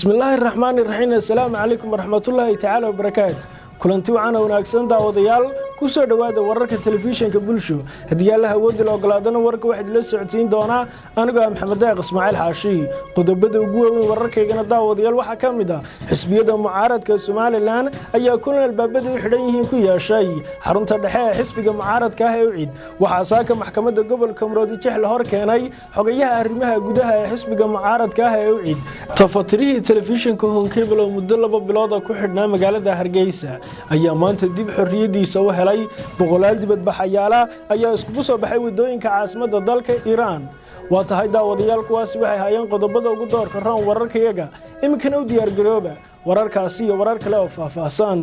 بسم الله الرحمن الرحيم السلام عليكم ورحمة الله تعالى وبركاته kulanti waxaan wanaagsan daawadayaal ku soo dhawaada wararka telefishinka bulsho hadii Allah awood loo ogolaadana warka waxa la socodsiin doona aniga Maxamed Daaq Ismaaciil Xaashi qodobada ugu weyn wararkeena daawadayaal waxa kamid ah xisbiyada mucaaradka Soomaaliland ayaa kulan albaabada u xidhan yihiin ku yeeshay xarunta dhexe ee xisbiga mucaaradka ah ee UCID waxa saaka maxkamadda gobolka Murudijeex la hor keenay xogayaha arrimaha gudaha ee xisbiga mucaaradka ah ee UCID tafatirihi telefishinka Honkebel oo muddo 2 bilood ku xidhnaa magaalada Hargeysa ayaa maanta dib xorriyadiisa u helay boqolaal dibadbaxayaal ayaa isku soo baxay wadooyinka caasimadda dalka Iran waa tahay daawadayaal kuwaas waxay hayeen qodobada ugu doorka roon wararkayaga imkana u diyaar garooba wararkaasi iyo warar kale oo faahfaahsan